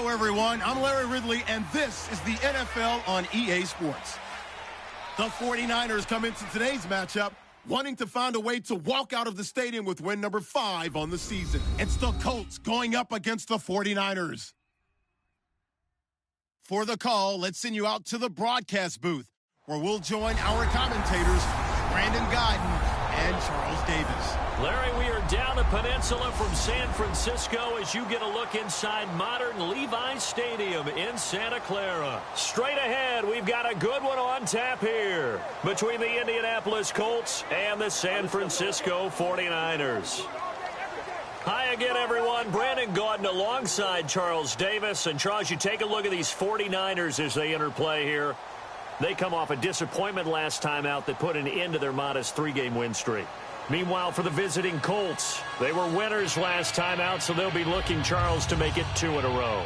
Hello, everyone. I'm Larry Ridley, and this is the NFL on EA Sports. The 49ers come into today's matchup wanting to find a way to walk out of the stadium with win number 5 on the season. It's the Colts going up against the 49ers. For the call, let's send you out to the broadcast booth, where we'll join our commentators, Brandon Guyton and Charles Davis. Larry, we are down the peninsula from San Francisco as you get a look inside modern Levi's Stadium in Santa Clara. Straight ahead, we've got a good one on tap here between the Indianapolis Colts and the San Francisco 49ers. Hi again, everyone. Brandon Gautin alongside Charles Davis. And, Charles, you take a look at these 49ers as they enter play here. They come off a disappointment last time out that put an end to their modest 3-game win streak. Meanwhile, for the visiting Colts, they were winners last time out, so they'll be looking, Charles, to make it 2 in a row.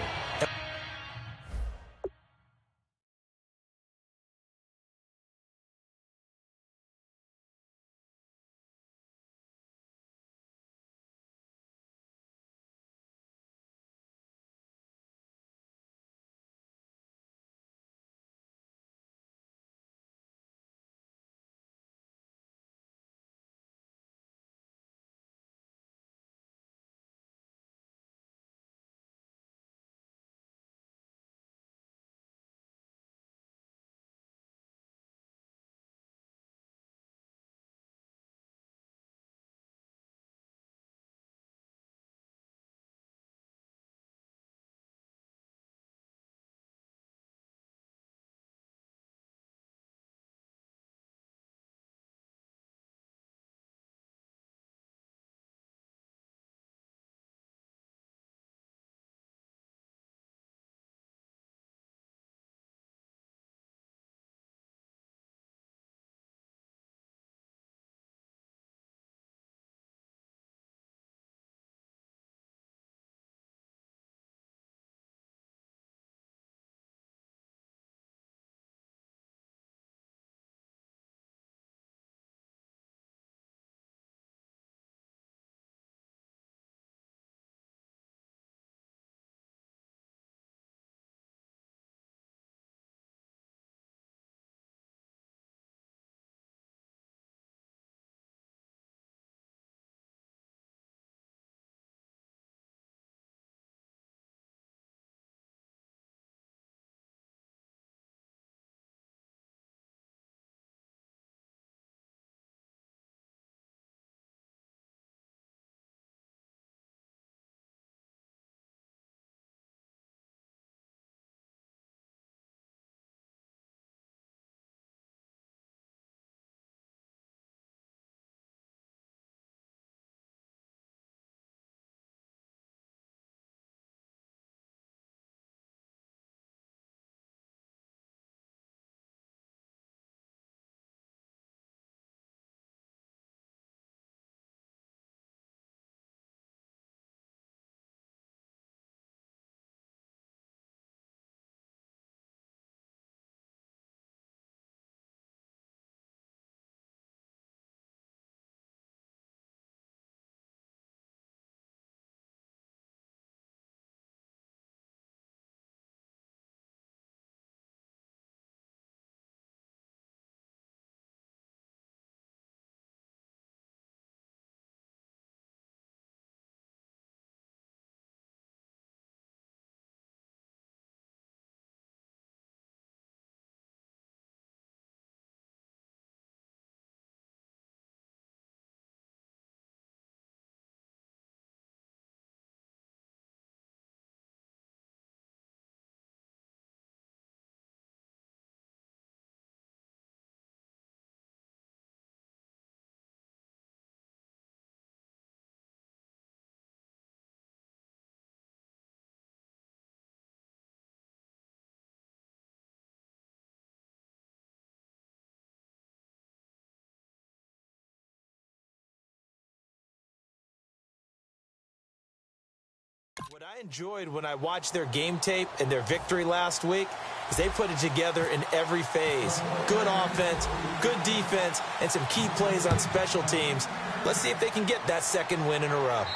What I enjoyed when I watched their game tape and their victory last week is they put it together in every phase. Good offense, good defense, and some key plays on special teams. Let's see if they can get that second win in a row.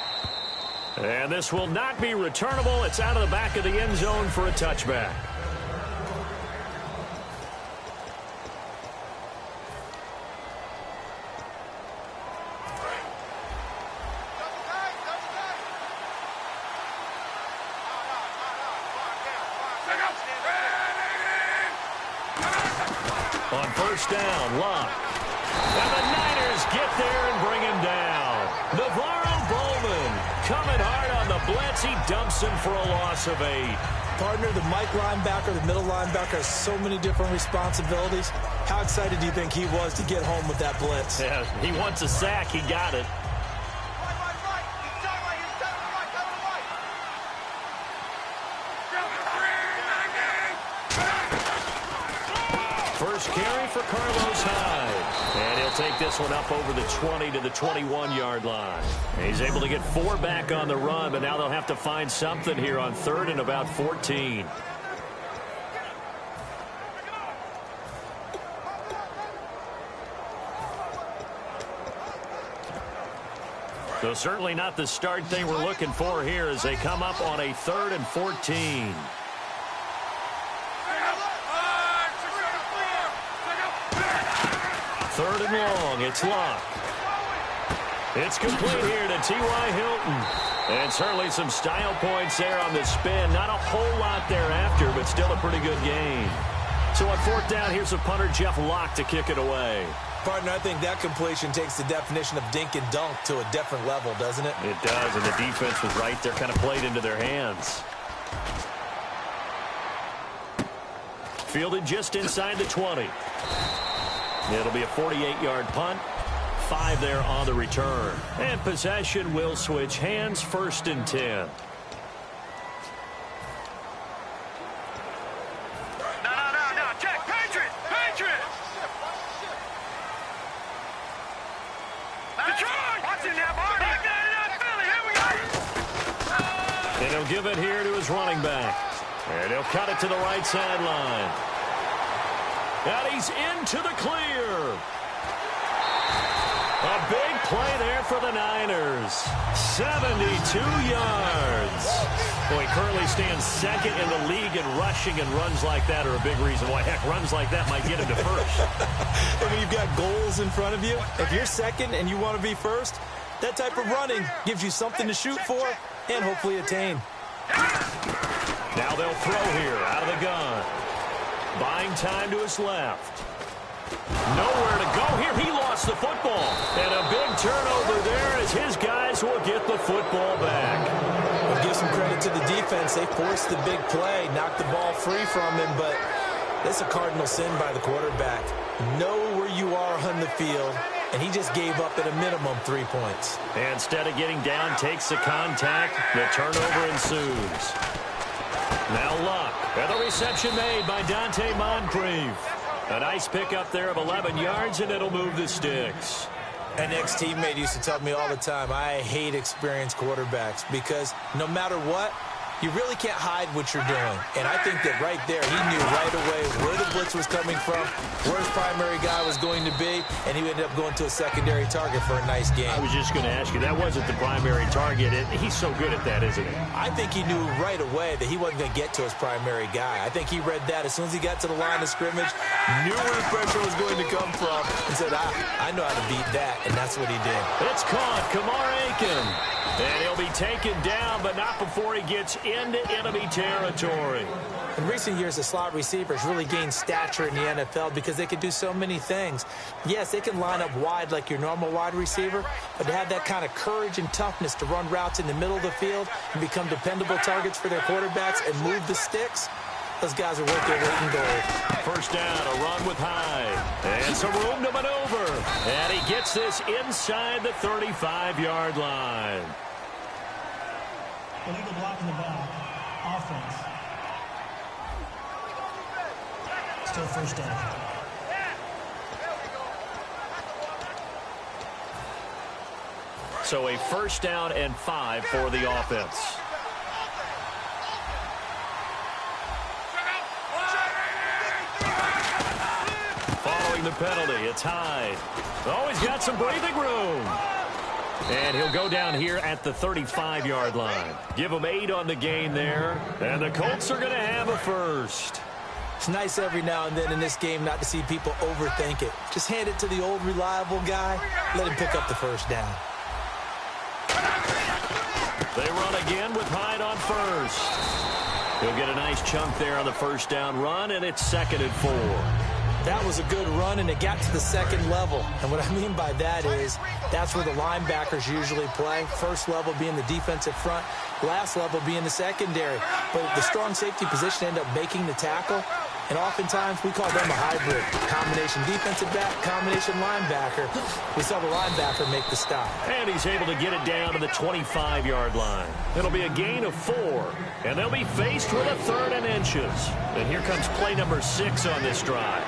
And this will not be returnable. It's out of the back of the end zone for a touchback. On first down, Luck. And the Niners get there and bring him down. Navarro Bowman coming hard on the blitz. He dumps him for a loss of 8. Partner, the Mike linebacker, the middle linebacker has so many different responsibilities. How excited do you think he was to get home with that blitz? Yeah, he wants a sack. He got it. First carry for Carlos Hyde. And he'll take this one up over the 20 to the 21-yard line. And he's able to get 4 back on the run, but now they'll have to find something here on 3rd and about 14. So certainly not the start thing we're looking for here as they come up on a 3rd and 14. Third and long, it's Luck. It's complete here to T.Y. Hilton. And certainly some style points there on the spin. Not a whole lot thereafter, but still a pretty good gain. So on 4th down, here's a punter, Jeff Locke, to kick it away. Partner, I think that completion takes the definition of dink and dunk to a different level, doesn't it? It does, and the defense was right there, kind of played into their hands. Fielded just inside the 20. It'll be a 48-yard punt. 5 there on the return. And possession will switch hands, 1st and 10. No. Check. Patriot. Detroit. Watch it now, Barney. Philly. Here we go. And he'll give it here to his running back. And he'll cut it to the right sideline. And he's into the clear. A big play there for the Niners. 72 yards. Well, he currently stands 2nd in the league in rushing, and runs like that are a big reason why. Heck, runs like that might get him to 1st. And when you've got goals in front of you, if you're 2nd and you want to be 1st, that type of running gives you something to shoot for and hopefully attain. Now they'll throw here out of the gun. Buying time to his left. Nowhere to go here. He lost the football. And a big turnover there as his guys will get the football back. I'll give some credit to the defense. They forced the big play, knocked the ball free from him, but that's a cardinal sin by the quarterback. Know where you are on the field, and he just gave up at a minimum 3 points. And instead of getting down, takes the contact. The turnover ensues. Now Luck. And the reception made by Dante Moncrief. A nice pickup there of 11 yards, and it'll move the sticks. An ex-teammate used to tell me all the time, I hate experienced quarterbacks because no matter what, you really can't hide what you're doing. And I think that right there, he knew right away where the blitz was coming from, where his primary guy was going to be, and he ended up going to a secondary target for a nice game. I was just going to ask you, that wasn't the primary target. He's so good at that, isn't he? I think he knew right away that he wasn't going to get to his primary guy. I think he read that as soon as he got to the line of scrimmage, knew where the pressure was going to come from, and said, I know how to beat that, and that's what he did. It's caught. Kamar Aiken. And he'll be taken down, but not before he gets into enemy territory. In recent years, the slot receivers really gained stature in the NFL because they can do so many things. Yes, they can line up wide like your normal wide receiver, but to have that kind of courage and toughness to run routes in the middle of the field and become dependable targets for their quarterbacks and move the sticks, those guys are worth their weight in gold. First down, a run with Hyde. And some room to maneuver. And he gets this inside the 35-yard line. Illegal block in the back. Offense. Still first down. So a first down and 5 for the offense. Following the penalty, it's Hyde. Oh, he's got some breathing room. And he'll go down here at the 35-yard line. Give him 8 on the gain there. And the Colts are going to have a first. It's nice every now and then in this game not to see people overthink it. Just hand it to the old reliable guy. Let him pick up the first down. They run again with Hyde on first. He'll get a nice chunk there on the first down run, and it's 2nd and 4. That was a good run, and it got to the second level. And what I mean by that is that's where the linebackers usually play. First level being the defensive front, last level being the secondary. But the strong safety position ended up making the tackle, and oftentimes we call them a hybrid. Combination defensive back, combination linebacker. We saw the linebacker make the stop. And he's able to get it down to the 25-yard line. It'll be a gain of 4, and they'll be faced with a 3rd and inches. And here comes play number 6 on this drive.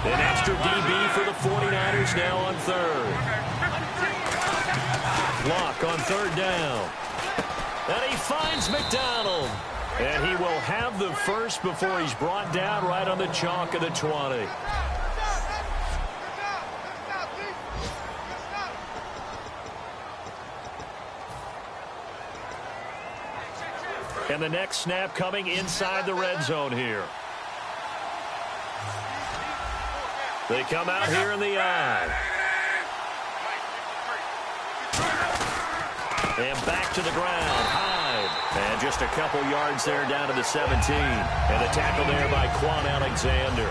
An extra DB for the 49ers now on 3rd. Lock on 3rd down. And he finds McDonald. And he will have the first before he's brought down right on the chalk of the 20. And the next snap coming inside the red zone here. They come out here in the eye. And back to the ground. Hyde. And just a couple yards there down to the 17. And the tackle there by Quan Alexander.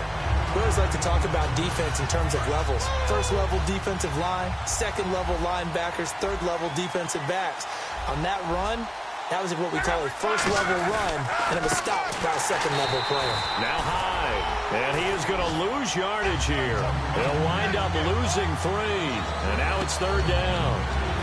We always like to talk about defense in terms of levels. First level defensive line, second level linebackers, third level defensive backs. On that run, that was what we call a first level run, and it was stopped by a second level player. Now Hyde, and he is going to lose yardage here. He'll wind up losing 3, and now it's 3rd down.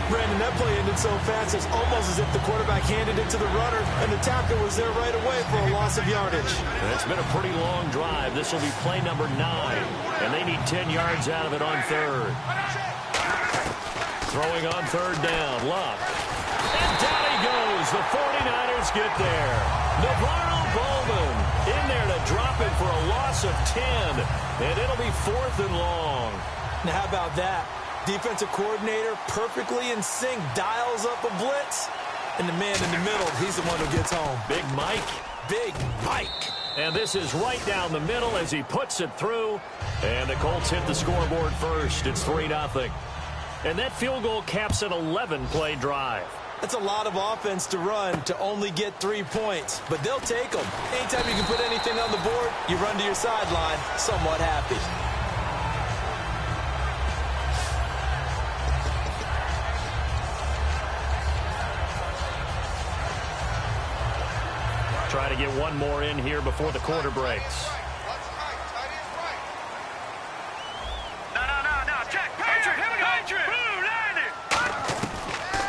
Brandon, that play ended so fast, it's almost as if the quarterback handed it to the runner, and the tackle was there right away for a loss of yardage. It's been a pretty long drive. This will be play number 9, and they need 10 yards out of it on 3rd. Throwing on 3rd down, Luck. And down he goes. The 49ers get there. Navarro Bowman in there to drop it for a loss of 10, and it'll be 4th and long. Now, how about that? Defensive coordinator perfectly in sync, dials up a blitz, and the man in the middle, he's the one who gets home. Big Mike. Big Mike. And this is right down the middle as he puts it through, and the Colts hit the scoreboard first. It's 3-0. And that field goal caps an 11-play drive. That's a lot of offense to run to only get 3 points, but they'll take them. Anytime you can put anything on the board, you run to your sideline somewhat happy. Try to get one more in here before the quarter breaks.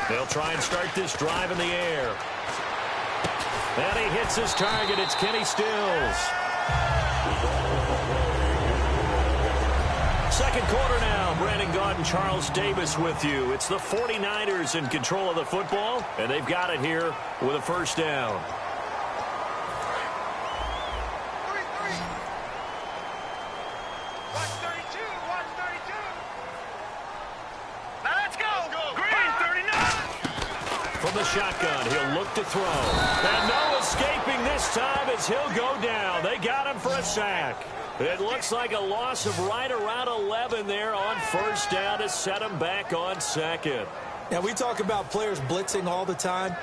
They'll try and start this drive in the air. And he hits his target. It's Kenny Stills. Second quarter now. Brandon Gaudin and Charles Davis with you. It's the 49ers in control of the football, and they've got it here with a first down. From the shotgun, he'll look to throw. And no escaping this time as he'll go down. They got him for a sack. It looks like a loss of right around 11 there on first down to set him back on 2nd. Now, we talk about players blitzing all the time.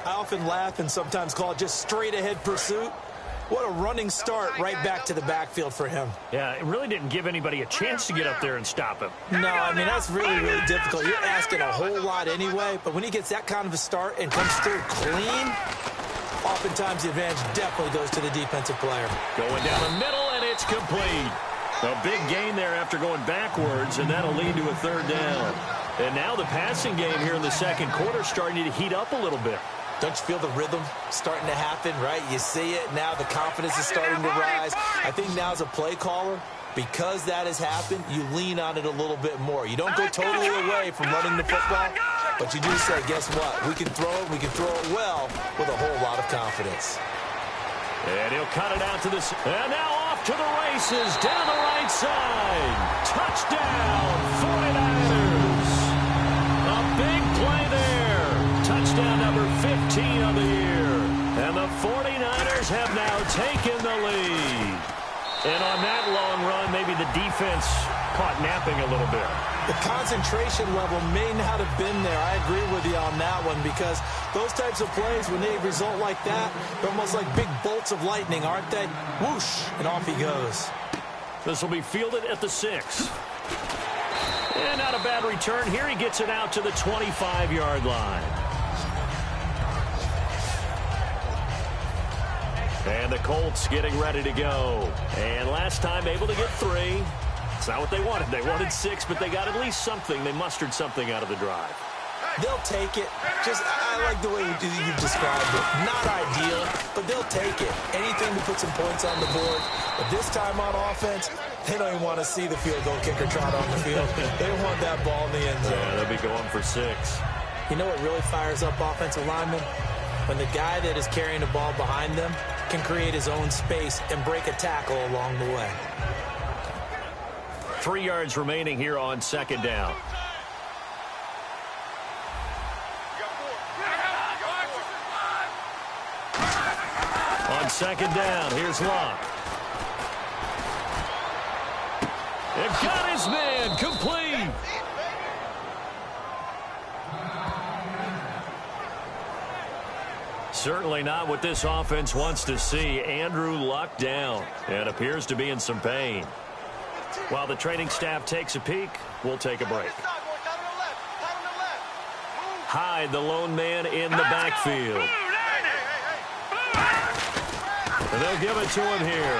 I often laugh and sometimes call it just straight-ahead pursuit. What a running start right back to the backfield for him. Yeah, it really didn't give anybody a chance to get up there and stop him. No, I mean, that's really, really difficult. You're asking a whole lot anyway, but when he gets that kind of a start and comes through clean, oftentimes the advantage definitely goes to the defensive player. Going down the middle, and it's complete. A big gain there after going backwards, and that'll lead to a 3rd down. And now the passing game here in the second quarter starting to heat up a little bit. Don't you feel the rhythm starting to happen, right? You see it. Now the confidence is starting to rise. I think now as a play caller, because that has happened, you lean on it a little bit more. You don't go totally away from running the football, but you do say, guess what? We can throw it. We can throw it well with a whole lot of confidence. And he'll cut it out to this. And now off off to the races down the right side. Touchdown, 49ers. A big play there. Touchdown number 15 of the year. And the 49ers have now taken the lead. And on that long run, maybe the defense caught napping a little bit. The concentration level may not have been there. I agree with you on that one, because those types of plays, when they result like that, they're almost like big bolts of lightning, aren't they? Whoosh, and off he goes. This will be fielded at the 6. And not a bad return here. He gets it out to the 25-yard line. And the Colts getting ready to go. And last time able to get 3. It's not what they wanted. They wanted 6, but they got at least something. They mustered something out of the drive. They'll take it. I like the way you described it. Not ideal, but they'll take it. Anything to put some points on the board. But this time on offense, they don't even want to see the field goal kicker trot on the field. They want that ball in the end zone. Yeah, they'll be going for 6. You know what really fires up offensive linemen? When the guy that is carrying the ball behind them can create his own space and break a tackle along the way. 3 yards remaining here on second down. On second down, here's Luck. It got his man, complete. Certainly not what this offense wants to see. Andrew Luck down and appears to be in some pain. While the training staff takes a peek, we'll take a break. Hyde, the lone man in the backfield. And they'll give it to him here.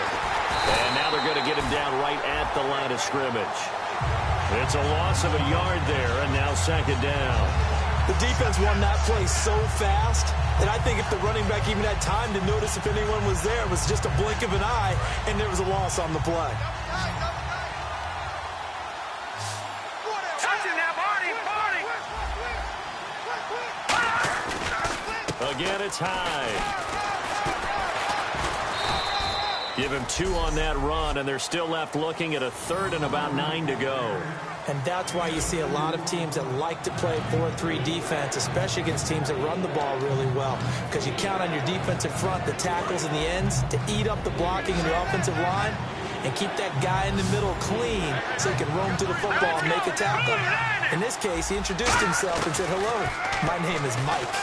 And now they're going to get him down right at the line of scrimmage. It's a loss of a yard there, and now second down. The defense won that play so fast that I think if the running back even had time to notice if anyone was there, it was just a blink of an eye, and there was a loss on the play. Again, it's Hyde. Give him 2 on that run, and they're still left looking at a 3rd and about 9 to go. And that's why you see a lot of teams that like to play 4-3 defense, especially against teams that run the ball really well, because you count on your defensive front, the tackles and the ends, to eat up the blocking in your offensive line and keep that guy in the middle clean so he can roam to the football and make a tackle. In this case, he introduced himself and said, "Hello, my name is Mike."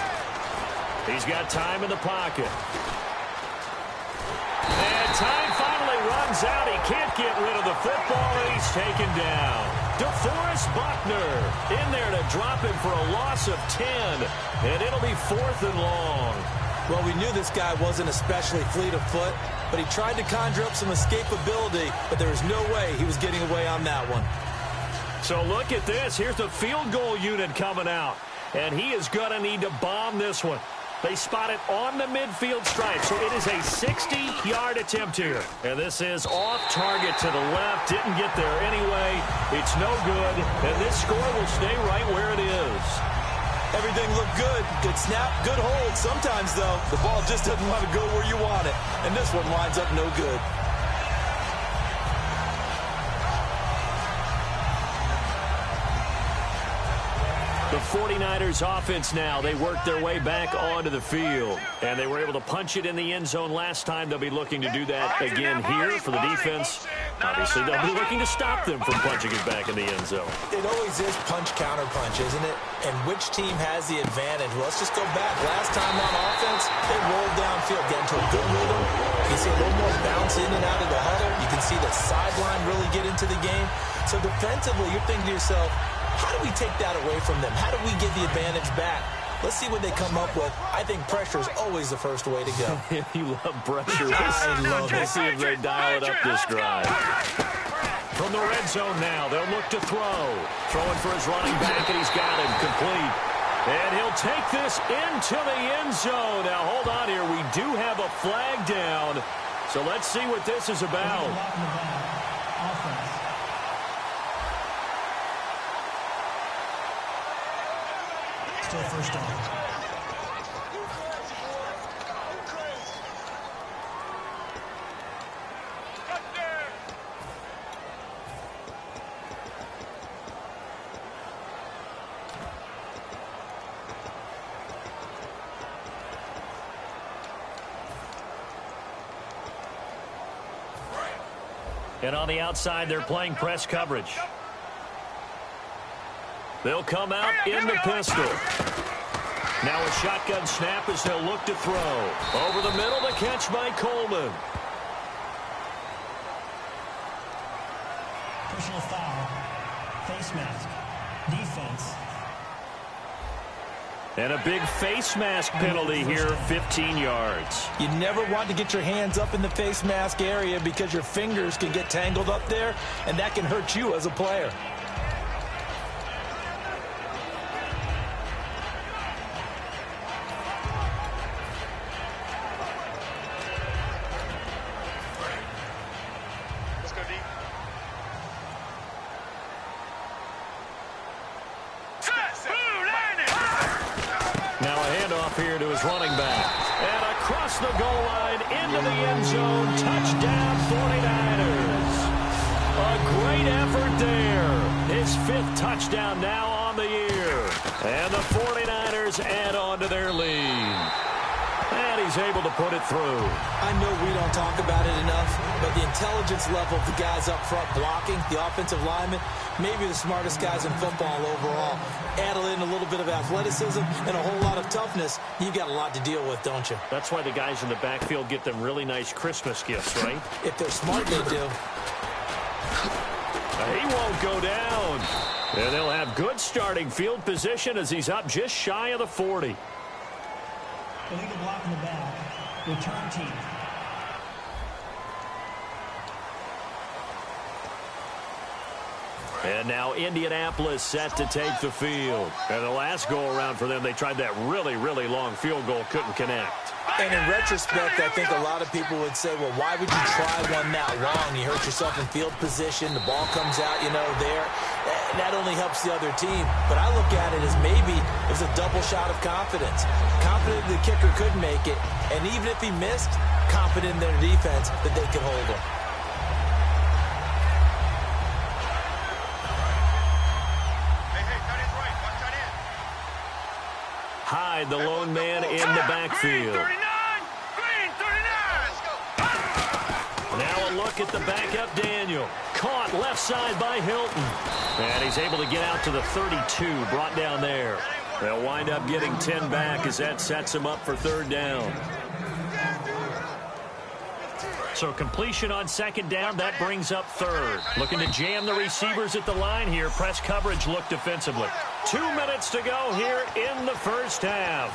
He's got time in the pocket. And time finally runs out. He can't get rid of the football, and he's taken down. DeForest Buckner in there to drop him for a loss of 10. And it'll be 4th and long. Well, we knew this guy wasn't especially fleet of foot, but he tried to conjure up some escapability, but there was no way he was getting away on that one. So look at this. Here's the field goal unit coming out. And he is going to need to bomb this one. They spot it on the midfield stripe, so it is a 60-yard attempt here. And this is off target to the left. Didn't get there anyway. It's no good, and this score will stay right where it is. Everything looked good. Good snap, good hold. Sometimes, though, the ball just doesn't want to go where you want it. And this one winds up no good. The 49ers offense now, they worked their way back onto the field. And they were able to punch it in the end zone last time. They'll be looking to do that again here for the defense. Obviously, they'll be looking to stop them from punching it back in the end zone. It always is punch-counter-punch, isn't it? And which team has the advantage? Well, let's just go back. Last time on offense, they rolled downfield, get into a good rhythm. You can see a little more bounce in and out of the huddle. You can see the sideline really get into the game. So defensively, you're thinking to yourself, how do we take that away from them? How do we get the advantage back? Let's see what they come up with. I think pressure is always the first way to go. You love pressure. I love it. Let's see if they dial it up this drive. From the red zone now, they'll look to throw. Throwing for his running back, and he's got him complete. And he'll take this into the end zone. Now, hold on here. We do have a flag down. So let's see what this is about. Still first down. And on the outside, they're playing press coverage. They'll come out in the pistol. Now a shotgun snap as they'll look to throw. Over the middle, the catch by Coleman. Personal foul. Face mask. Defense. And a big face mask penalty here, 15 yards. You never want to get your hands up in the face mask area because your fingers can get tangled up there, and that can hurt you as a player. Here to his running back. And across the goal line into the end zone. Touchdown 49ers. A great effort there. His 5th touchdown now on the year. And the 49ers add on to their lead. And he's able to put it through. I know we don't talk about it enough, but the intelligence level of the guys up front blocking, the offensive linemen, maybe the smartest guys in football overall. Add in a little bit of athleticism and a whole lot of toughness. You've got a lot to deal with, don't you? That's why the guys in the backfield get them really nice Christmas gifts, right? If they're smart, they do. He won't go down. And they'll have good starting field position as he's up just shy of the 40. Illegal block in the back. Return team. And now Indianapolis set to take the field. And the last go-around for them, they tried that really, really long field goal, couldn't connect. And in retrospect, I think a lot of people would say, well, why would you try one that long? You hurt yourself in field position. The ball comes out, there. That only helps the other team. But I look at it as maybe it was a double shot of confidence. Confident the kicker could make it. And even if he missed, confident in their defense that they could hold him. Hyde, the lone man in the backfield. Now a look at the backup, Daniel. Caught left side by Hilton. And he's able to get out to the 32, brought down there. They'll wind up getting 10 back as that sets him up for 3rd down. So completion on 2nd down, that brings up 3rd. Looking to jam the receivers at the line here. Press coverage look defensively. 2 minutes to go here in the first half.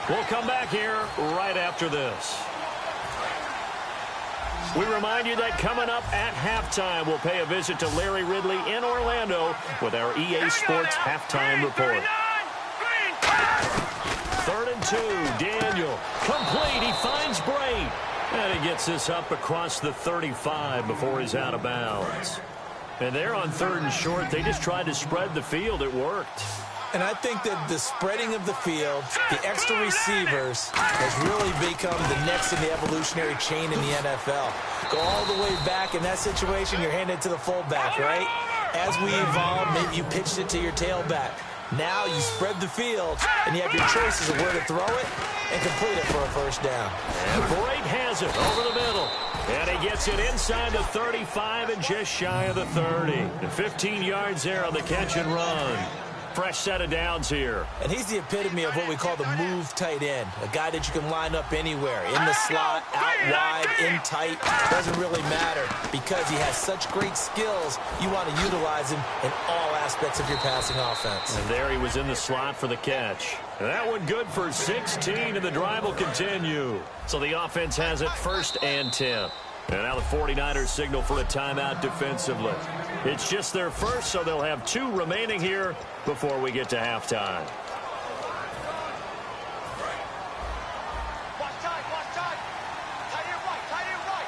We'll come back here right after this. We remind you that coming up at halftime, we'll pay a visit to Larry Ridley in Orlando with our EA Sports Halftime Report. 3rd and 2, Daniel. Complete, he finds Bray. And he gets this up across the 35 before he's out of bounds. And they're on 3rd and short. They just tried to spread the field. It worked. And I think that the spreading of the field, the extra receivers, has really become the next in the evolutionary chain in the NFL. Go all the way back in that situation, you're handed to the fullback, right? As we evolve, maybe you pitched it to your tailback. Now you spread the field, and you have your choices of where to throw it and complete it for a 1st down. And Bright has it over the middle. And he gets it inside the 35 and just shy of the 30. And 15 yards there on the catch and run. Fresh set of downs here. And he's the epitome of what we call the move tight end. A guy that you can line up anywhere. In the slot, out wide, in tight. Doesn't really matter because he has such great skills. You want to utilize him in all aspects of your passing offense. And there he was in the slot for the catch. And that one good for 16, and the drive will continue. So the offense has it 1st and 10. And now the 49ers signal for a timeout defensively. It's just their first, so they'll have 2 remaining here before we get to halftime. Watch time, watch time. Tight end right.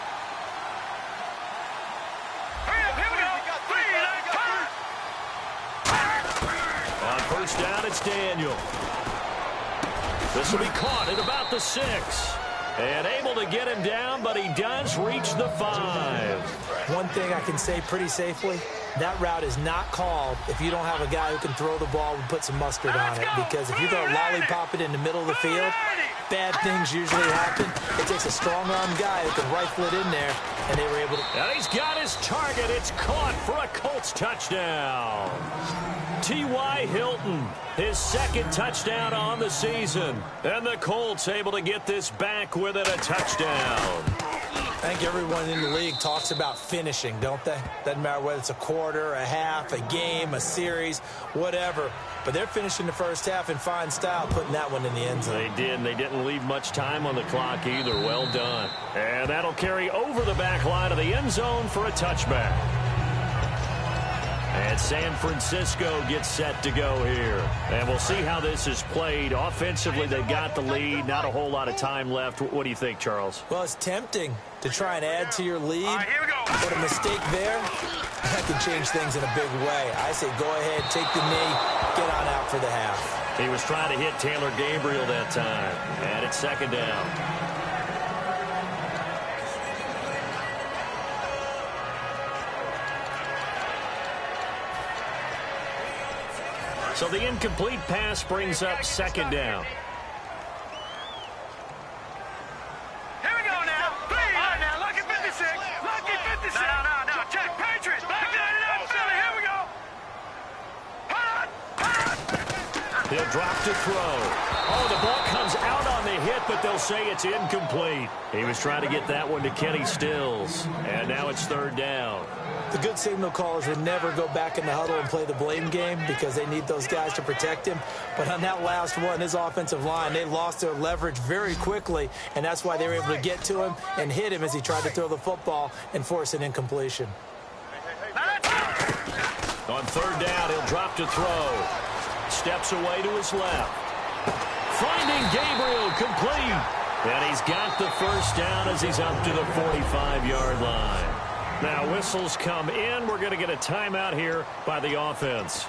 Hurry up, here we go. On 1st down, it's Daniel. This will be caught at about the 6. And able to get him down, but he does reach the 5. One thing I can say pretty safely, That route is not called if you don't have a guy who can throw the ball and put some mustard on it. Because if you go lollipop it in the middle of the field, bad things usually happen. It takes a strong-arm guy who can rifle it in there, and they were able to. And he's got his target. It's caught for a Colts touchdown. T.Y. Hilton, his second touchdown on the season. And the Colts able to get this back with it, a touchdown. I think everyone in the league talks about finishing, don't they? Doesn't matter whether it's a quarter, a half, a game, a series, whatever. But they're finishing the first half in fine style, putting that one in the end zone. They did, and they didn't leave much time on the clock either. Well done. And that'll carry over the back line of the end zone for a touchback. And San Francisco gets set to go here. And we'll see how this is played. Offensively, they got the lead. Not a whole lot of time left. What do you think, Charles? Well, it's tempting to try and add to your lead. All right, here we go. But a mistake there, that can change things in a big way. I say go ahead, take the knee, get on out for the half. He was trying to hit Taylor Gabriel that time. And it's second down. So the incomplete pass brings up second down. Here we go now. Please. All right, now, lucky 56. Lucky 56. No. Check. Patriots. Back down it up, Philly. Here we go. Hot. He'll drop to throw. Oh, the ball comes out on the hit, but they'll say it's incomplete. He was trying to get that one to Kenny Stills. And now it's third down. The good signal callers would never go back in the huddle and play the blame game because they need those guys to protect him. But on that last one, his offensive line, they lost their leverage very quickly, and that's why they were able to get to him and hit him as he tried to throw the football and force an incompletion. On third down, he'll drop to throw. Steps away to his left. Finding Gabriel, complete. And he's got the first down as he's up to the 45-yard line. Now, whistles come in. We're going to get a timeout here by the offense.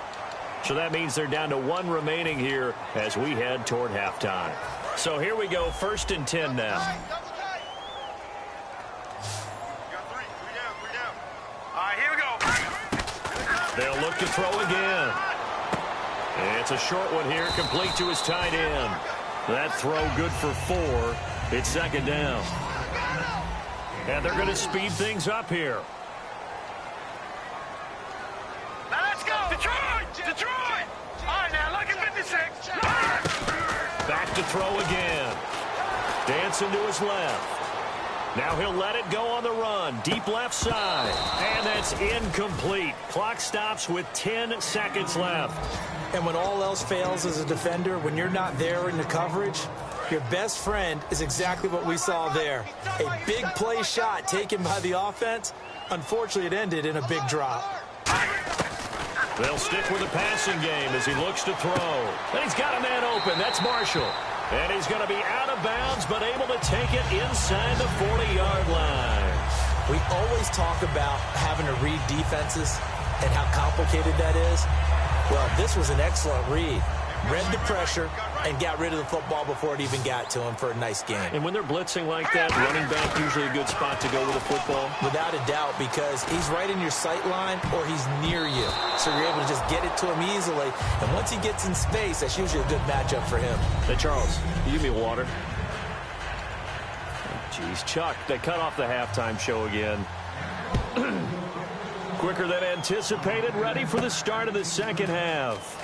So that means they're down to one remaining here as we head toward halftime. So here we go, 1st and 10 now. All right, here we go. They'll look to throw again. It's a short one here, complete to his tight end. That throw good for 4. It's second down. And they're going to speed things up here. Now let's go. Detroit. All right, now, lucky 56. Back to throw again. Dancing to his left. Now he'll let it go on the run. Deep left side. And that's incomplete. Clock stops with 10 seconds left. And when all else fails as a defender, when you're not there in the coverage, your best friend is exactly what we saw there. A big play shot taken by the offense. Unfortunately, it ended in a big drop. They'll stick with the passing game as he looks to throw. And he's got a man open. That's Marshall. And he's going to be out of bounds, but able to take it inside the 40-yard line. We always talk about having to read defenses and how complicated that is. Well, this was an excellent read. Read the pressure and got rid of the football before it even got to him for a nice game. And when they're blitzing like that, running back usually a good spot to go with the football? Without a doubt, because he's right in your sight line or he's near you. So you're able to just get it to him easily. And once he gets in space, that's usually a good matchup for him. Hey, Charles, you give me water. Jeez, Chuck, they cut off the halftime show again. Quicker than anticipated, ready for the start of the second half.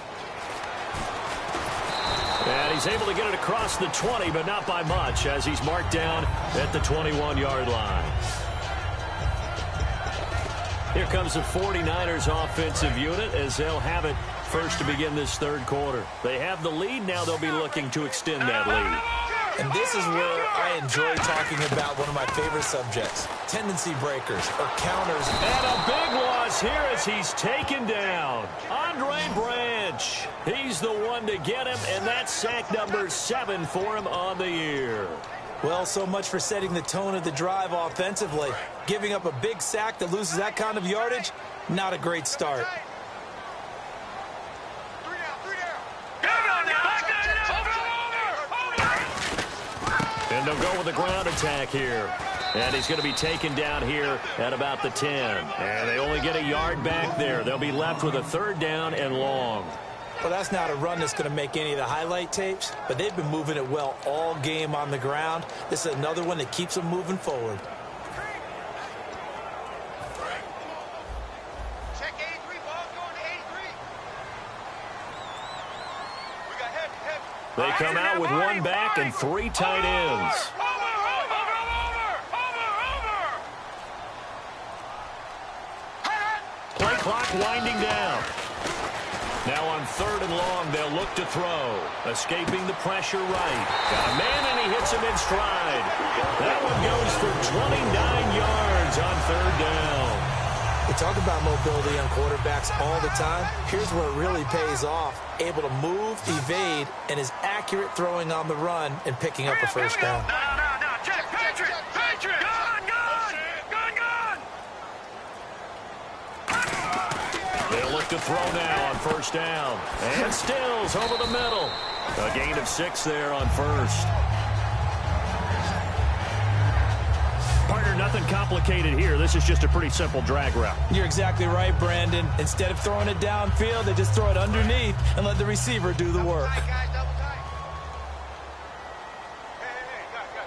And he's able to get it across the 20, but not by much, as he's marked down at the 21-yard line. Here comes the 49ers offensive unit as they'll have it first to begin this third quarter. They have the lead. Now they'll be looking to extend that lead. And this is where I enjoy talking about one of my favorite subjects, tendency breakers or counters. And a big loss here as he's taken down. Andre Branch. He's the one to get him, and that's sack number 7 for him on the year. Well, so much for setting the tone of the drive offensively. Giving up a big sack that loses that kind of yardage, not a great start. And they'll go with the ground attack here. And he's going to be taken down here at about the 10. And they only get a yard back there. They'll be left with a 3rd down and long. Well, that's not a run that's going to make any of the highlight tapes, but they've been moving it well all game on the ground. This is another one that keeps them moving forward. Check 83, ball going to 83. We got heavy. They come out with 1 back and 3 tight ends. Over. Play clock winding down. Now on 3rd and long, they'll look to throw. Escaping the pressure right. Got a man, and he hits him in stride. That one goes for 29 yards on 3rd down. We talk about mobility on quarterbacks all the time. Here's where it really pays off. Able to move, evade, and is accurate throwing on the run and picking up a 1st down. No. Check. Patriot. They'll look to throw now on 1st down. And Stills over the middle. A gain of 6 there on 1st. Partner, nothing complicated here. This is just a pretty simple drag route. You're exactly right, Brandon. Instead of throwing it downfield, they just throw it underneath and let the receiver do the work. Hey,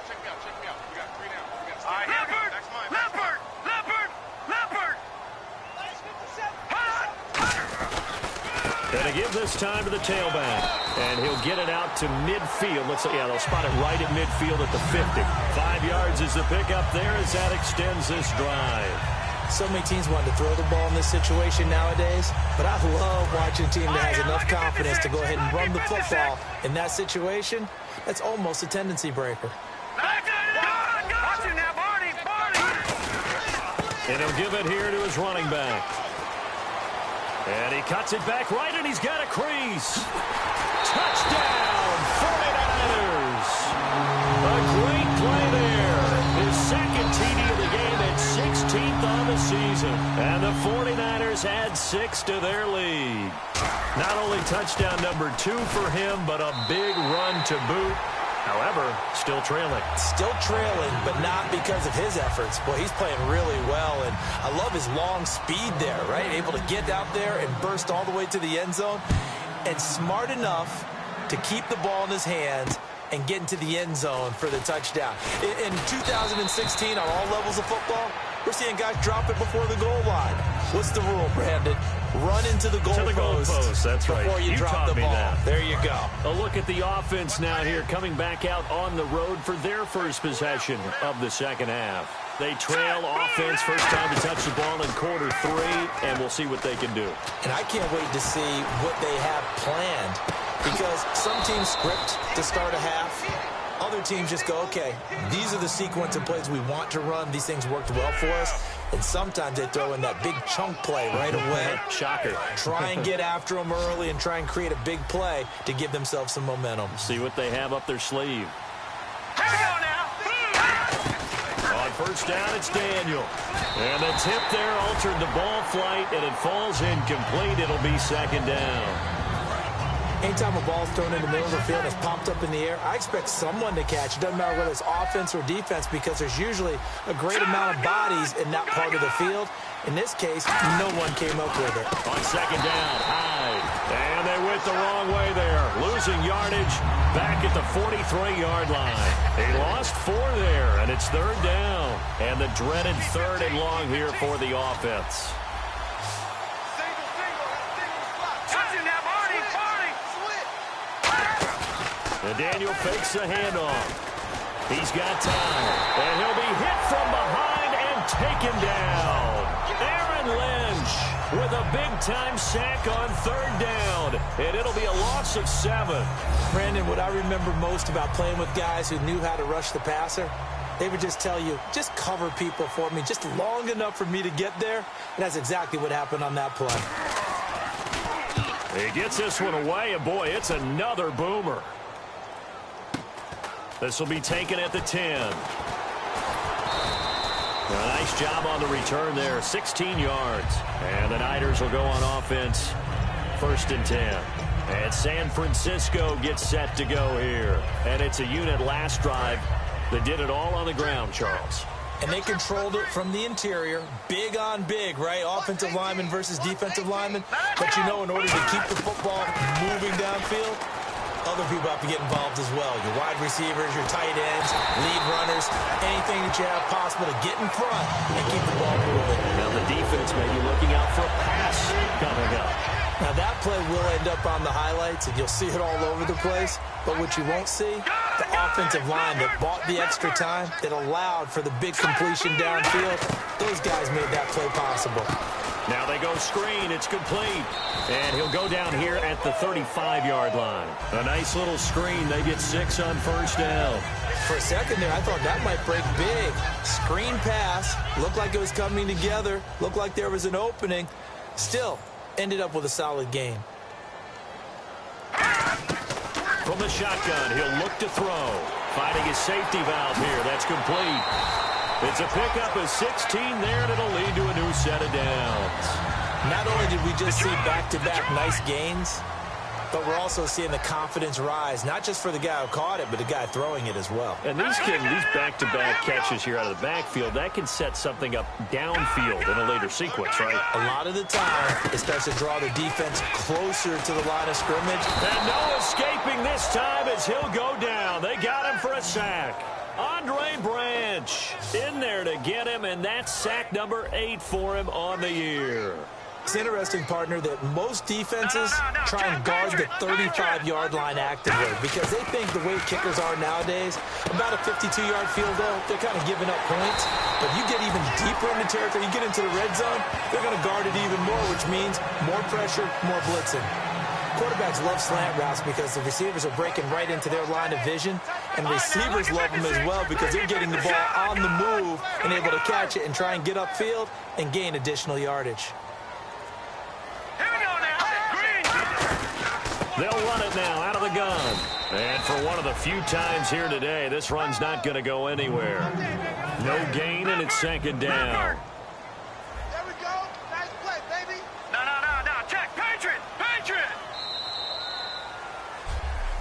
check me out. We got 3 now. Leopard. Going to give this time to the tailback. And he'll get it out to midfield. They'll spot it right at midfield at the 50. 5 yards is the pickup there as that extends this drive. So many teams want to throw the ball in this situation nowadays, but I love watching a team that has enough confidence to go ahead and run the football. In that situation, that's almost a tendency breaker. And he'll give it here to his running back. And he cuts it back right, and he's got a crease. Touchdown, 49ers. A great play there. His 2nd TD of the game at 16th on the season. And the 49ers add 6 to their lead. Not only touchdown number 2 for him, but a big run to boot. However, still trailing. Still trailing, but not because of his efforts. Boy, he's playing really well, and I love his long speed there, right? Able to get out there and burst all the way to the end zone, and smart enough to keep the ball in his hands and get into the end zone for the touchdown. In 2016, on all levels of football, we're seeing guys drop it before the goal line. What's the rule, Brandon? Run into the goal post. That's right. Before you drop the ball. That. There you go. A look at the offense now here, coming back out on the road for their first possession of the 2nd half. They trail offense, first time to touch the ball in quarter 3, and we'll see what they can do. And I can't wait to see what they have planned, because some teams script to start a half. Other teams just go, okay, these are the sequence of plays we want to run. These things worked well for us. And sometimes they throw in that big chunk play right away. Shocker. Try and get after them early and try and create a big play to give themselves some momentum. See what they have up their sleeve. Here we go now. On 1st down, it's Daniel. And the tip there altered the ball flight, and it falls incomplete. It'll be 2nd down. Anytime a ball's thrown in the middle of the field that's popped up in the air, I expect someone to catch. It doesn't matter whether it's offense or defense, because there's usually a great amount of bodies in that part of the field. In this case, no one came up with it. On 2nd down, Hyde. And they went the wrong way there. Losing yardage back at the 43-yard line. They lost 4 there, and it's 3rd down. And the dreaded 3rd and long here for the offense. And Daniel fakes the handoff. He's got time. And he'll be hit from behind and taken down. Aaron Lynch with a big-time sack on 3rd down. And it'll be a loss of 7. Brandon, what I remember most about playing with guys who knew how to rush the passer, they would just tell you, just cover people for me, just long enough for me to get there. And that's exactly what happened on that play. He gets this one away, and boy, it's another boomer. This will be taken at the 10. A nice job on the return there, 16 yards. And the Niners will go on offense, 1st and 10. And San Francisco gets set to go here. And it's a unit last drive that did it all on the ground, Charles. And they controlled it from the interior, big on big, right? Offensive lineman versus defensive lineman. But you know, in order to keep the football moving downfield, other people have to get involved as well. Your wide receivers, your tight ends, lead runners, anything that you have possible to get in front and keep the ball moving. Now the defense may be looking out for a pass coming up. Now that play will end up on the highlights, and you'll see it all over the place. But what you won't see, the offensive line that bought the extra time, that allowed for the big completion downfield, those guys made that play possible. Now they go screen. It's complete. And he'll go down here at the 35-yard line. A nice little screen. They get 6 on first down. For a second there, I thought that might break big. Screen pass. Looked like it was coming together. Looked like there was an opening. Still, ended up with a solid gain. From the shotgun, he'll look to throw. Finding his safety valve here. That's complete. It's a pickup of 16 there, and it'll lead to a new set of downs. Not only did we just see back-to-back nice gains, but we're also seeing the confidence rise, not just for the guy who caught it, but the guy throwing it as well. And these back-to-back catches here out of the backfield, that can set something up downfield in a later sequence, right? A lot of the time, it starts to draw the defense closer to the line of scrimmage. And no escaping this time as he'll go down. They got him for a sack. Andre Branch in there to get him, and that's sack number 8 for him on the year. It's interesting, partner, that most defenses try and guard the 35-yard line actively because they think the way kickers are nowadays, about a 52-yard field goal, they're kind of giving up points. But you get even deeper into territory, you get into the red zone, they're going to guard it even more, which means more pressure, more blitzing. Quarterbacks love slant routes because the receivers are breaking right into their line of vision, and receivers love them as well because they're getting the ball on the move and able to catch it and try and get upfield and gain additional yardage. They'll run it now out of the gun. And for one of the few times here today, this run's not going to go anywhere. No gain, and it's second down. There we go. Nice play, baby. No. Check. Patriot.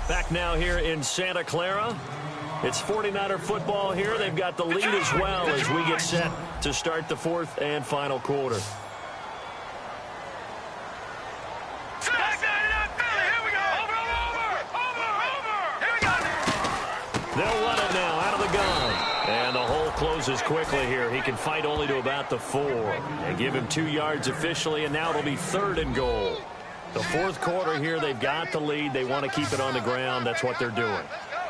Back now here in Santa Clara. It's 49er football here. They've got the lead as well as we get set to start the fourth and final quarter. They'll run it now out of the gun. And the hole closes quickly here. He can fight only to about the 4. They give him 2 yards officially, and now it'll be 3rd and goal. The fourth quarter here, they've got the lead. They want to keep it on the ground. That's what they're doing.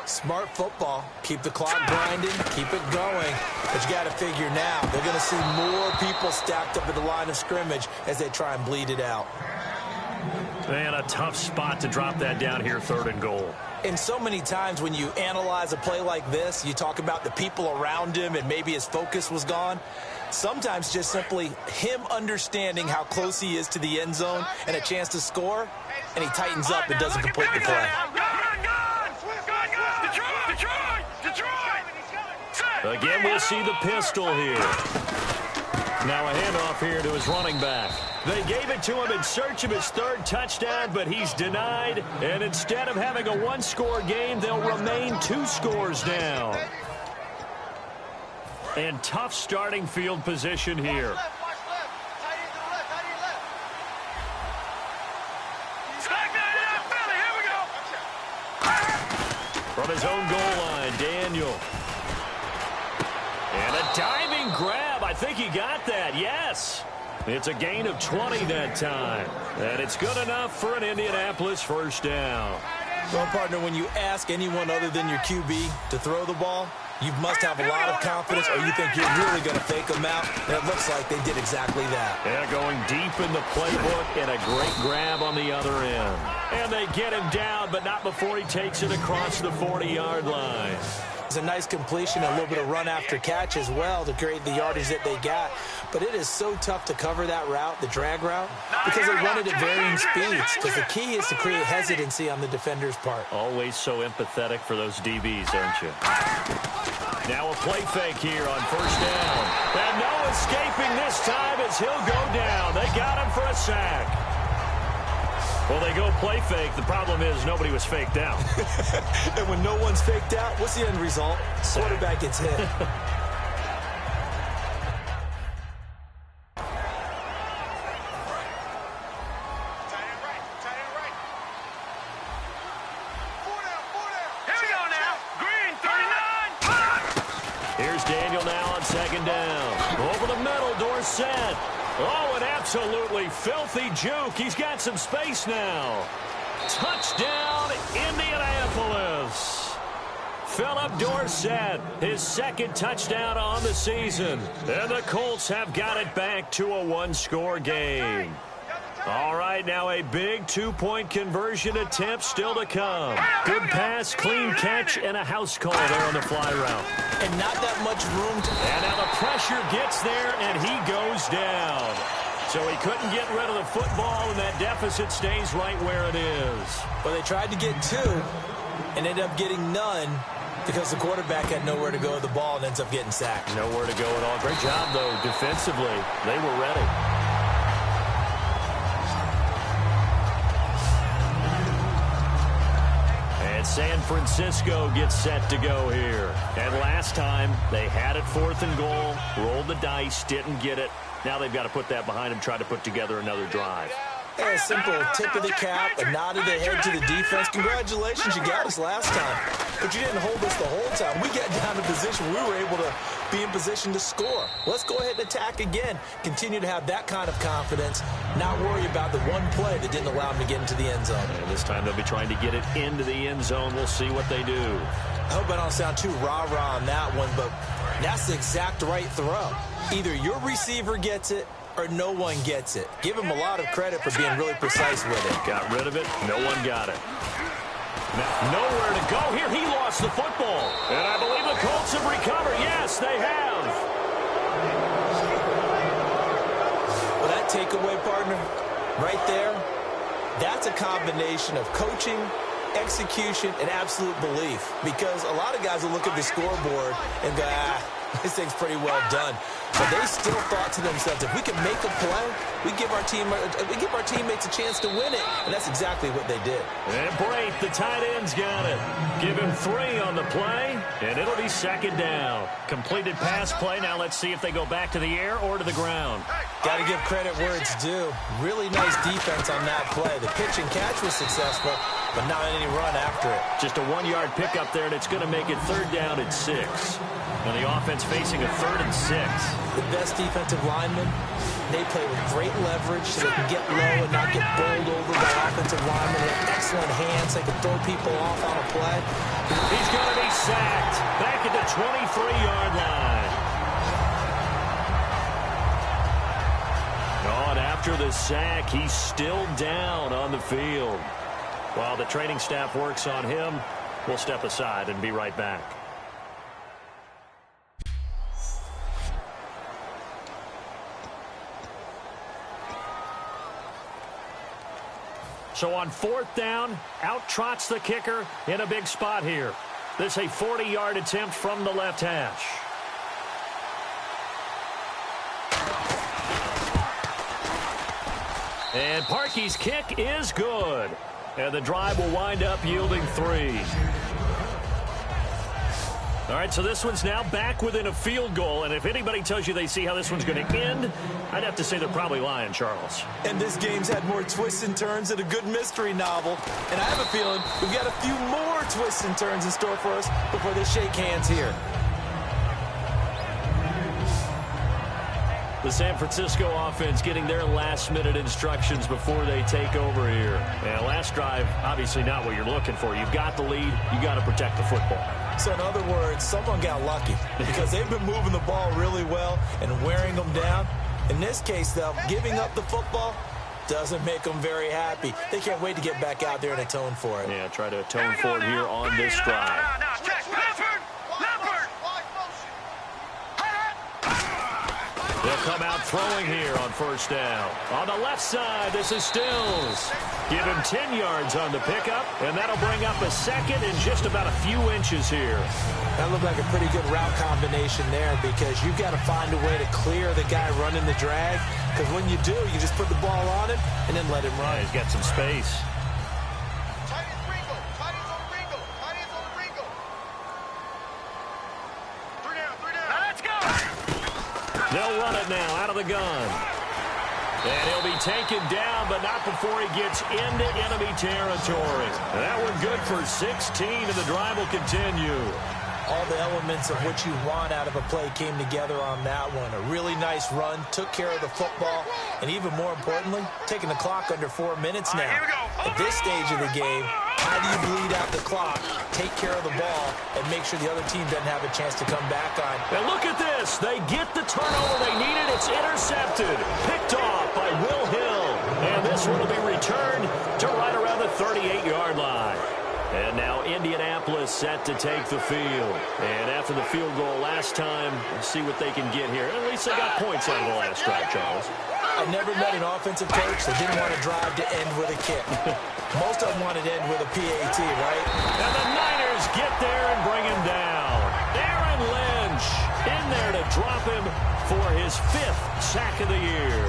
Smart football. Keep the clock grinding. Keep it going. But you got to figure now, they're going to see more people stacked up at the line of scrimmage as they try and bleed it out. Man, a tough spot to drop that down here, 3rd and goal. And so many times when you analyze a play like this, you talk about the people around him and maybe his focus was gone. Sometimes just simply him understanding how close he is to the end zone and a chance to score, and he tightens up and doesn't complete the play. Again, we'll see the pistol here. Now a handoff here to his running back. They gave it to him in search of his 3rd touchdown, but he's denied. And instead of having a 1-score game, they'll remain 2 scores down. And tough starting field position here. From his own goal line, Daniel. And a diving grab. I think he got that. Yes. It's a gain of 20 that time. And it's good enough for an Indianapolis first down. Well, partner, when you ask anyone other than your QB to throw the ball, you must have a lot of confidence or you think you're really going to fake them out. And it looks like they did exactly that. Yeah, going deep in the playbook and a great grab on the other end. And they get him down, but not before he takes it across the 40-yard line. It's a nice completion, a little bit of run after catch as well to create the yardage that they got. But it is so tough to cover that route, the drag route, because they run it at varying speeds. Because the key is to create hesitancy on the defender's part. Always so empathetic for those DBs, aren't you? Now a play fake here on first down. And no escaping this time as he'll go down. They got him for a sack. Well, they go play fake. The problem is nobody was faked out. And when no one's faked out, what's the end result? Quarterback gets hit. Here's Daniel now on second down. Over the middle, Dorsett. Oh, an absolutely filthy juke. He's got some space now. Touchdown, Indianapolis. Philip Dorsett, his second touchdown on the season. And the Colts have got it back to a one-score game. All right, now a big two-point conversion attempt still to come. Good pass, clean catch, and a house call there on the fly route. And not that much room to... And now the pressure gets there, and he goes down. So he couldn't get rid of the football, and that deficit stays right where it is. Well, they tried to get 2 and ended up getting none because the quarterback had nowhere to go with the ball and ends up getting sacked. Nowhere to go at all. Great job, though, defensively. They were ready. And San Francisco gets set to go here. And last time, they had it 4th and goal, rolled the dice, didn't get it. Now they've got to put that behind them, try to put together another drive. Hey, a simple tip of the cap, a nod of the head to the defense. Congratulations, you got us last time. But you didn't hold us the whole time. We got down to position. We were able to be in position to score. Let's go ahead and attack again. Continue to have that kind of confidence. Not worry about the one play that didn't allow them to get into the end zone. And this time they'll be trying to get it into the end zone. We'll see what they do. I hope I don't sound too rah-rah on that one, but that's the exact right throw. Either your receiver gets it or no one gets it. Give him a lot of credit for being really precise with it. Got rid of it. No one got it. Nowhere to go here. He lost the football. And I believe the Colts have recovered. Yes, they have. Well, that takeaway, partner, right there, that's a combination of coaching, execution, and absolute belief. Because a lot of guys will look at the scoreboard and go, this thing's pretty well done. But they still thought to themselves, if we can make a play, we give our teammates a chance to win it. And that's exactly what they did. And Brate, the tight end's got it. Give him 3 on the play, and it'll be second down. Completed pass play. Now let's see if they go back to the air or to the ground. Got to give credit where it's due. Really nice defense on that play. The pitch and catch was successful, but not any run after it. Just a 1-yard pickup there, and it's going to make it 3rd down and 6. And the offense facing a 3rd and 6. The best defensive linemen, they play with great leverage so they can get low and not get bowled over by offensive linemen. They have excellent hands. They can throw people off on a play. He's going to be sacked back at the 23-yard line. Oh, and after the sack, he's still down on the field. While the training staff works on him, we'll step aside and be right back. So on 4th down, out trots the kicker in a big spot here. This is a 40-yard attempt from the left hash. And Parkey's kick is good. And the drive will wind up yielding 3. All right, so this one's now back within a field goal. And if anybody tells you they see how this one's going to end, I'd have to say they're probably lying, Charles. And this game's had more twists and turns than a good mystery novel. And I have a feeling we've got a few more twists and turns in store for us before they shake hands here. The San Francisco offense getting their last-minute instructions before they take over here. And last drive, obviously not what you're looking for. You've got the lead. You got to protect the football. So in other words, someone got lucky because they've been moving the ball really well and wearing them down. In this case, though, giving up the football doesn't make them very happy. They can't wait to get back out there and atone for it. Yeah, try to atone for it here on this drive. They'll come out throwing here on 1st down. On the left side, this is Stills. Give him 10 yards on the pickup, and that'll bring up a 2nd and just about a few inches here. That looked like a pretty good route combination there because you've got to find a way to clear the guy running the drag. Because when you do, you just put the ball on him and then let him run. Yeah, he's got some space. They'll run it now out of the gun. And he'll be taken down, but not before he gets into enemy territory. That one good for 16, and the drive will continue. All the elements of what you want out of a play came together on that one. A really nice run, took care of the football, and even more importantly, taking the clock under 4 minutes now. At this stage of the game, how do you bleed out the clock, take care of the ball, and make sure the other team doesn't have a chance to come back on? And look at this. They get the turnover they needed. It's intercepted. Picked off by Will Hill. And this one will be returned to right around the 38-yard line. And now Indianapolis set to take the field. And after the field goal last time, let's see what they can get here. At least they got points out of the last drive, Charles. I never met an offensive coach that didn't want to drive to end with a kick. Most of them wanted to end with a PAT, right? And the Niners get there and bring him down. Aaron Lynch in there to drop him for his 5th sack of the year.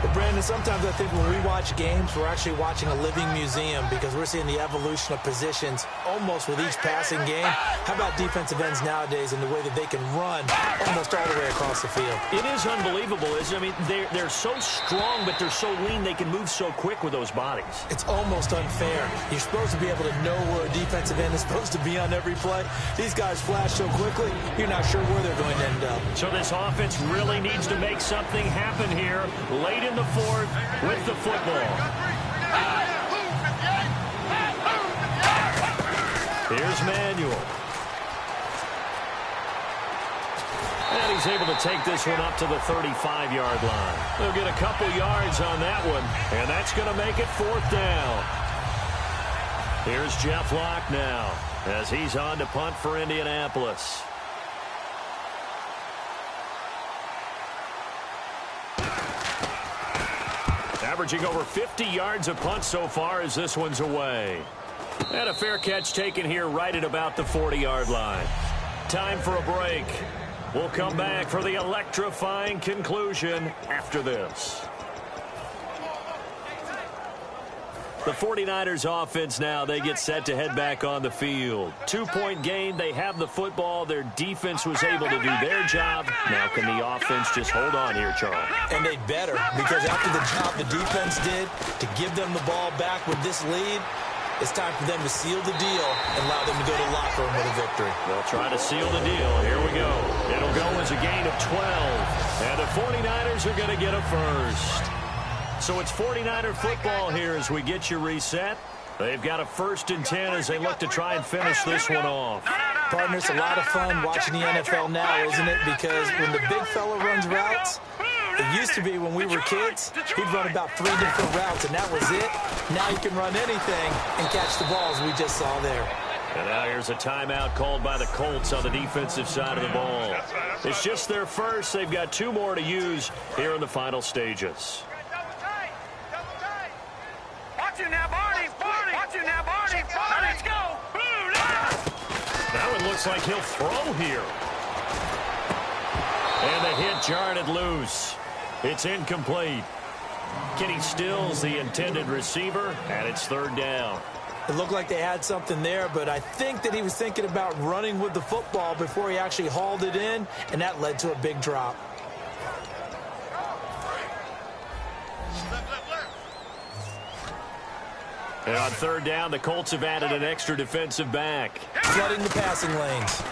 But Brandon, sometimes I think when we watch games, we're actually watching a living museum because we're seeing the evolution of positions almost with each passing game. How about defensive ends nowadays and the way that they can run almost all the way across the field? It is unbelievable, isn't it? I mean, they're so strong, but they're so lean, they can move so quick with those bodies. It's almost unfair. You're supposed to be able to know where a defensive end is supposed to be on every play. These guys flash so quickly, you're not sure where they're going to end up. So this offense really needs to make something happen here late in the 4th with the football. Here's Manuel. And he's able to take this one up to the 35-yard line. They'll get a couple yards on that one, and that's going to make it 4th down. Here's Jeff Locke now as he's on to punt for Indianapolis. Averaging over 50 yards a punt so far as this one's away. And a fair catch taken here right at about the 40-yard line. Time for a break. We'll come back for the electrifying conclusion after this. The 49ers offense now, they get set to head back on the field. 2-point game, they have the football. Their defense was able to do their job. Now can the offense just hold on here, Charles? And they'd better, because after the job the defense did to give them the ball back with this lead, it's time for them to seal the deal and allow them to go to the locker room with a victory. They'll try to seal the deal. Here we go. It'll go as a gain of 12. And the 49ers are going to get a first. So it's 49er football here as we get you reset. They've got a 1st and 10 as they look to try and finish this one off. Partner, it's a lot of fun watching the NFL now, isn't it? Because when the big fella runs routes, it used to be when we were kids, he'd run about 3 different routes, and that was it. Now he can run anything and catch the balls we just saw there. And now here's a timeout called by the Colts on the defensive side of the ball. It's just their first. They've got 2 more to use here in the final stages. Now, Barney. Watch it now, Barney. Now, let's go. Now it looks like he'll throw here. And the hit jarred it loose. It's incomplete. Kenny Stills, the intended receiver, and it's 3rd down. It looked like they had something there, but I think that he was thinking about running with the football before he actually hauled it in, and that led to a big drop. And on 3rd down, the Colts have added an extra defensive back. Flooding the passing lanes.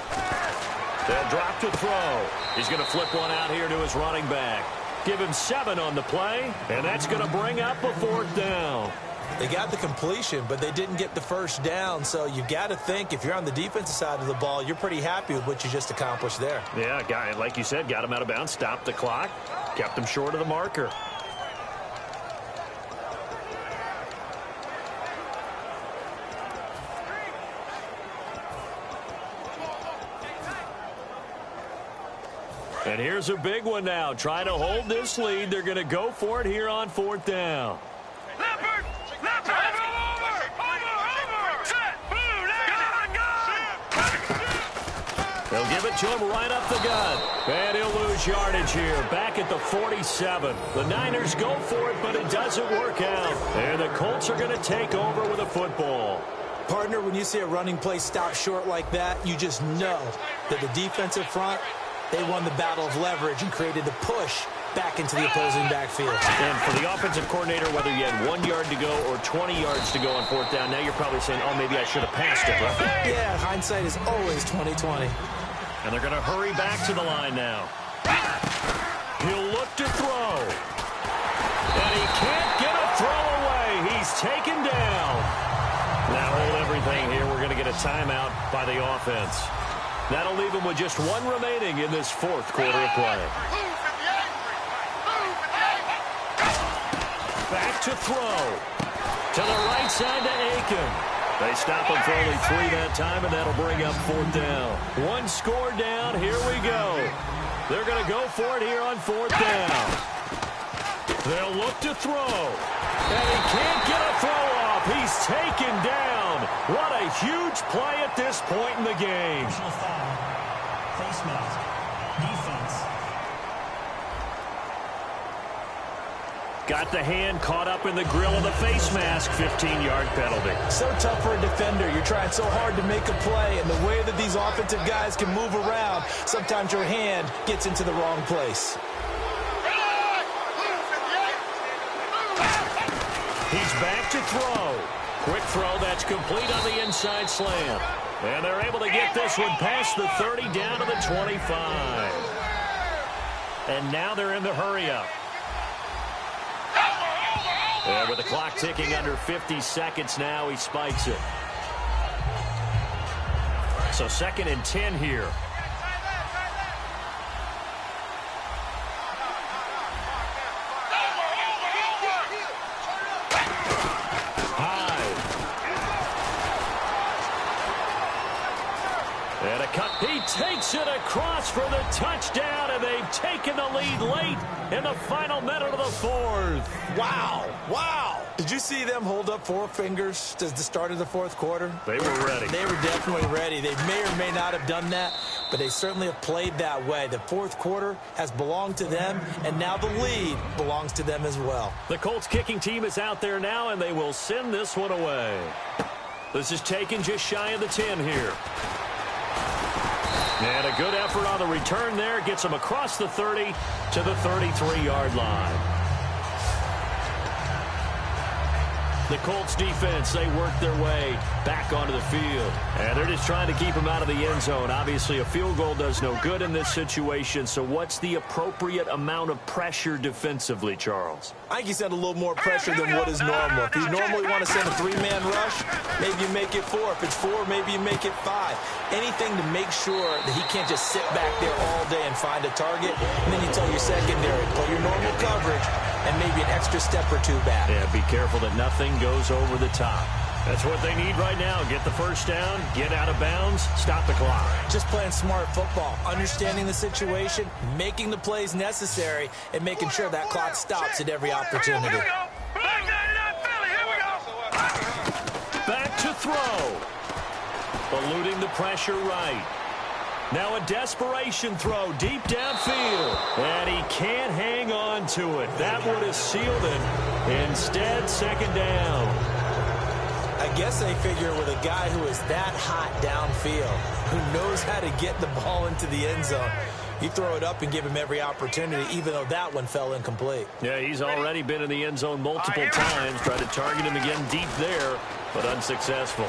They'll drop to throw. He's going to flip one out here to his running back. Give him 7 on the play, and that's going to bring up a 4th down. They got the completion, but they didn't get the 1st down, so you got to think if you're on the defensive side of the ball, you're pretty happy with what you just accomplished there. Yeah, guy, like you said, got him out of bounds, stopped the clock, kept him short of the marker. And here's a big one now. Trying to hold this lead. They're going to go for it here on 4th down. Leopard! Over! Set! Gun! They'll give it to him right up the gut. And he'll lose yardage here. Back at the 47. The Niners go for it, but it doesn't work out. And the Colts are going to take over with a football. Partner, when you see a running play stop short like that, you just know that the defensive front, they won the battle of leverage and created the push back into the opposing backfield. And for the offensive coordinator, whether you had 1 yard to go or 20 yards to go on 4th down, now you're probably saying, oh, maybe I should have passed it, right? Yeah, hindsight is always 20/20. And they're going to hurry back to the line now. He'll look to throw. And he can't get a throw away. He's taken down. Now hold everything here. We're going to get a timeout by the offense. That'll leave him with just one remaining in this fourth quarter of play. Back to throw. To the right side to Aiken. They stop him for only 3 that time, and that'll bring up 4th down. One score down. Here we go. They're going to go for it here on 4th down. They'll look to throw. And he can't get a throw off. He's taken down. What a huge play at this point in the game. Personal foul. Face mask. Defense. Got the hand caught up in the grill of the face mask. 15-yard penalty. So tough for a defender. You're trying so hard to make a play, and the way that these offensive guys can move around, sometimes your hand gets into the wrong place. He's back to throw. Quick throw that's complete on the inside slant. And they're able to get this one past the 30 down to the 25. And now they're in the hurry-up. And with the clock ticking under 50 seconds now, he spikes it. So 2nd and 10 here. And a cut. He takes it across for the touchdown, and they've taken the lead late in the final minute of the 4th. Wow. Wow. Did you see them hold up 4 fingers at the start of the 4th quarter? They were ready. They were definitely ready. They may or may not have done that, but they certainly have played that way. The 4th quarter has belonged to them, and now the lead belongs to them as well. The Colts kicking team is out there now, and they will send this one away. This is taken just shy of the 10 here. And a good effort on the return there. Gets him across the 30 to the 33-yard line. The Colts defense, they work their way back onto the field. And they're just trying to keep him out of the end zone. Obviously, a field goal does no good in this situation. So what's the appropriate amount of pressure defensively, Charles? I think you send a little more pressure than what is normal. If you normally want to send a 3-man rush, maybe you make it 4. If it's 4, maybe you make it 5. Anything to make sure that he can't just sit back there all day and find a target. And then you tell your secondary, play your normal coverage, and maybe an extra step or 2 back. Yeah, be careful that nothing goes over the top. That's what they need right now. Get the first down, get out of bounds, stop the clock. Just playing smart football, understanding the situation, making the plays necessary, and making sure that clock stops at every opportunity. Here we go. Philly, here we go. Back to throw. Eluding the pressure right. Now a desperation throw deep downfield. And he can't hang on to it. That would have sealed it. Instead, 2nd down. I guess they figure with a guy who is that hot downfield, who knows how to get the ball into the end zone, you throw it up and give him every opportunity, even though that one fell incomplete. Yeah, he's already been in the end zone multiple times. Tried to target him again deep there, but unsuccessful.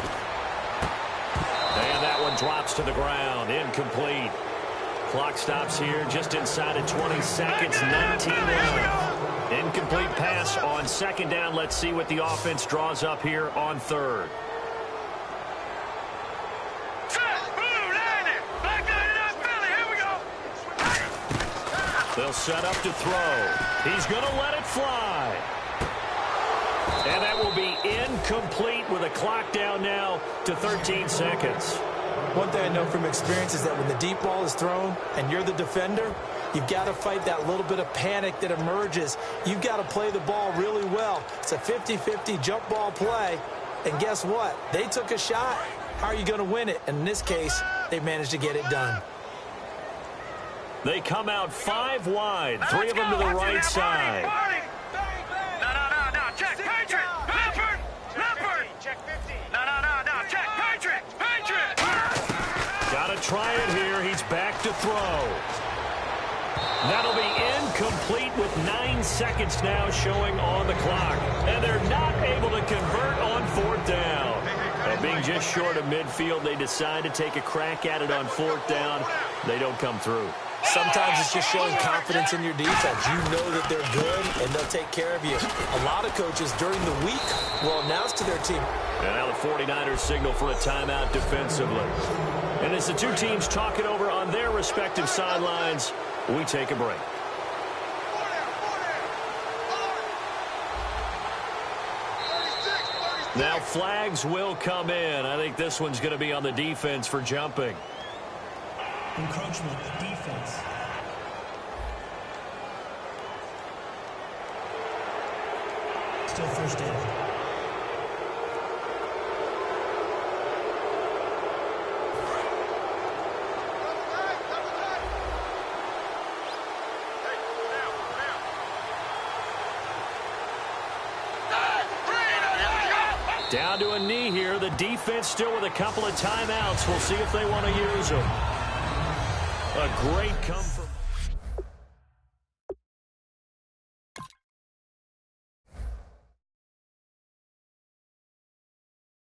And that one drops to the ground. Incomplete. Clock stops here just inside of 20 seconds. 19 left. Incomplete pass on 2nd down. Let's see what the offense draws up here on 3rd. They'll set up to throw. He's going to let it fly. And that will be incomplete with a clock down now to 13 seconds. One thing I know from experience is that when the deep ball is thrown and you're the defender, you've got to fight that little bit of panic that emerges. You've got to play the ball really well. It's a 50-50 jump ball play. And guess what? They took a shot. How are you going to win it? And in this case, they managed to get it done. They come out 5 wide. 3 of them to the right side. No. Check. Patriot. Leopard. Check 50. No. Check. Patriot. Got to try it here. He's back to throw. That'll be incomplete with 9 seconds now showing on the clock. And they're not able to convert on 4th down. And being just short of midfield, they decide to take a crack at it on 4th down. They don't come through. Sometimes it's just showing confidence in your defense. You know that they're good, and they'll take care of you. A lot of coaches during the week will announce to their team. And now the 49ers signal for a timeout defensively. And as the two teams talk it over on their respective sidelines, we take a break. Now flags will come in. I think this one's going to be on the defense for jumping. Encroachment, defense. Still first down. Down to a knee here. The defense still with a couple of timeouts. We'll see if they want to use them. A great come from...